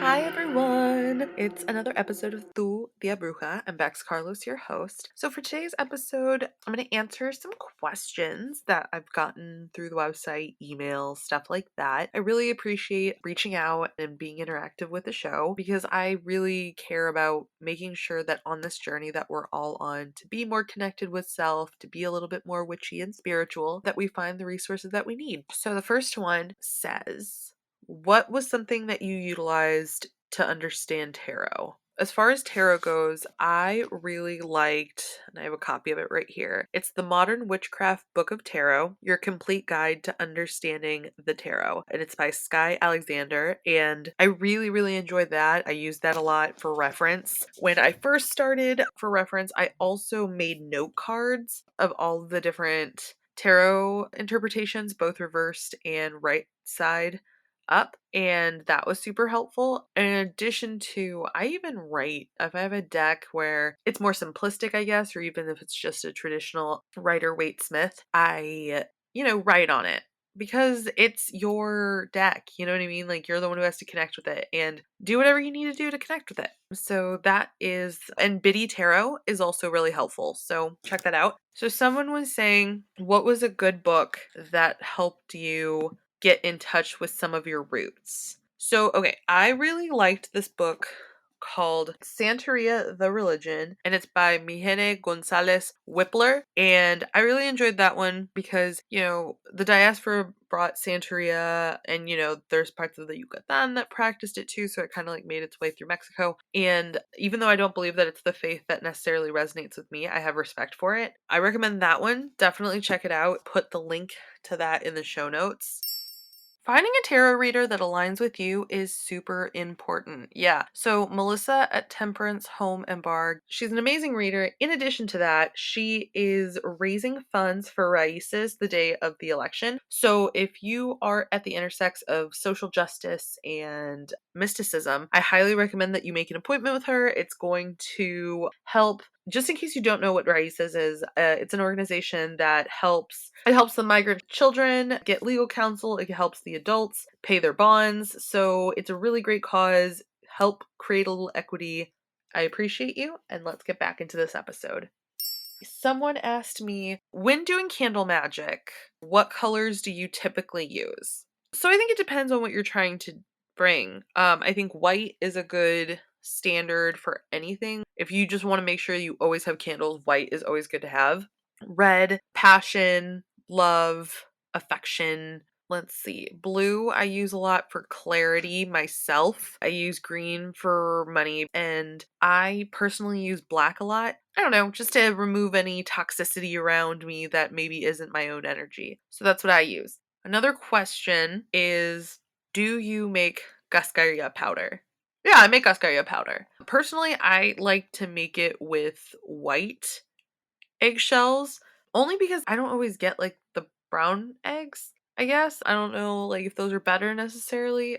Hi everyone! It's another episode of Tu Tia Bruja. I'm Bex Carlos, your host. So for today's episode, I'm going to answer some questions that I've gotten through the website, emails, stuff like that. I really appreciate reaching out and being interactive with the show because I really care about making sure that on this journey that we're all on to be more connected with self, to be a little bit more witchy and spiritual, that we find the resources that we need. So the first one says, what was something that you utilized to understand tarot? As far as tarot goes, I really liked, and I have a copy of it right here. It's the Modern Witchcraft Book of Tarot, Your Complete Guide to Understanding the Tarot. And it's by Sky Alexander. And I really, really enjoyed that. I used that a lot for reference. When I first started for reference, I also made note cards of all the different tarot interpretations, both reversed and right side up, and that was super helpful. In addition to, I even write if I have a deck where it's more simplistic, I guess, or even if it's just a traditional Rider Waite Smith, I write on it because it's your deck, you know what I mean? Like, you're the one who has to connect with it and do whatever you need to do to connect with it. So that is, and Biddy Tarot is also really helpful, so check that out. So someone was saying, what was a good book that helped you get in touch with some of your roots? So, okay, I really liked this book called Santeria the Religion, and it's by Mijene Gonzalez Whippler. And I really enjoyed that one because, the diaspora brought Santeria, and, there's parts of the Yucatan that practiced it too, so it kind of like made its way through Mexico. And even though I don't believe that it's the faith that necessarily resonates with me, I have respect for it. I recommend that one. Definitely check it out. Put the link to that in the show notes. Finding a tarot reader that aligns with you is super important. Yeah. So Melissa at Temperance Home and Bar, she's an amazing reader. In addition to that, she is raising funds for Raices the day of the election. So if you are at the intersex of social justice and mysticism, I highly recommend that you make an appointment with her. It's going to help. Just in case you don't know what Raices is, it's an organization that helps the migrant children get legal counsel. It helps the adults pay their bonds. So it's a really great cause. Help create a little equity. I appreciate you, and let's get back into this episode. Someone asked me, when doing candle magic, what colors do you typically use? So I think it depends on what you're trying to bring. I think white is a good standard for anything. If you just want to make sure you always have candles, white is always good to have. Red, passion, love, affection. Let's see. Blue, I use a lot for clarity myself. I use green for money, and I personally use black a lot. I don't know, just to remove any toxicity around me that maybe isn't my own energy. So that's what I use. Another question is, do you make cascarilla powder? Yeah, I make cascarilla powder. Personally, I like to make it with white eggshells, only because I don't always get like the brown eggs. I guess I don't know like if those are better necessarily.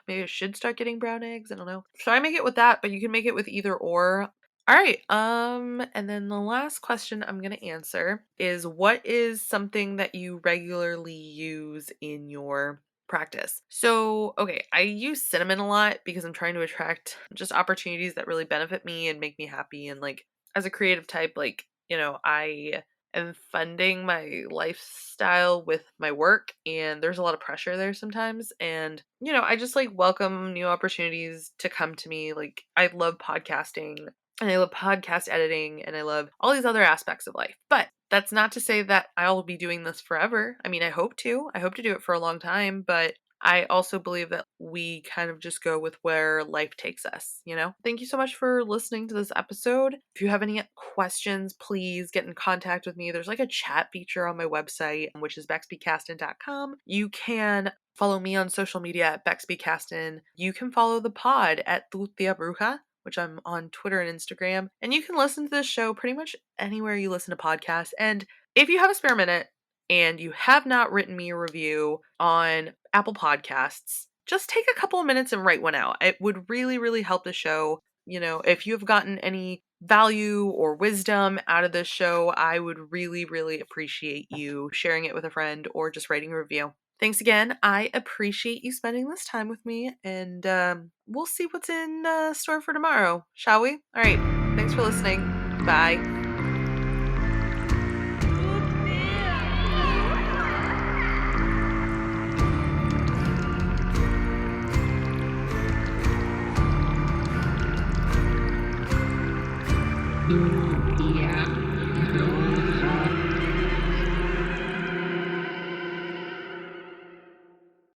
Maybe I should start getting brown eggs. I don't know. So I make it with that, but you can make it with either or. All right. And then the last question I'm going to answer is, what is something that you regularly use in your practice? So, okay, I use cinnamon a lot because I'm trying to attract just opportunities that really benefit me and make me happy. And like, as a creative type, like, I am funding my lifestyle with my work, and there's a lot of pressure there sometimes. And, I just like welcome new opportunities to come to me. Like, I love podcasting, and I love podcast editing, and I love all these other aspects of life. But that's not to say that I'll be doing this forever. I mean, I hope to. I hope to do it for a long time, but I also believe that we kind of just go with where life takes us. Thank you so much for listening to this episode. If you have any questions, please get in contact with me. There's like a chat feature on my website, which is bexbcastin.com. You can follow me on social media at bexbcastin. You can follow the pod at Tu Tia Bruja, which I'm on Twitter and Instagram. And you can listen to this show pretty much anywhere you listen to podcasts. And if you have a spare minute and you have not written me a review on Apple Podcasts, just take a couple of minutes and write one out. It would really, really help the show. If you've gotten any value or wisdom out of this show, I would really, really appreciate you sharing it with a friend or just writing a review. Thanks again. I appreciate you spending this time with me, and we'll see what's in store for tomorrow, shall we? All right. Thanks for listening. Bye.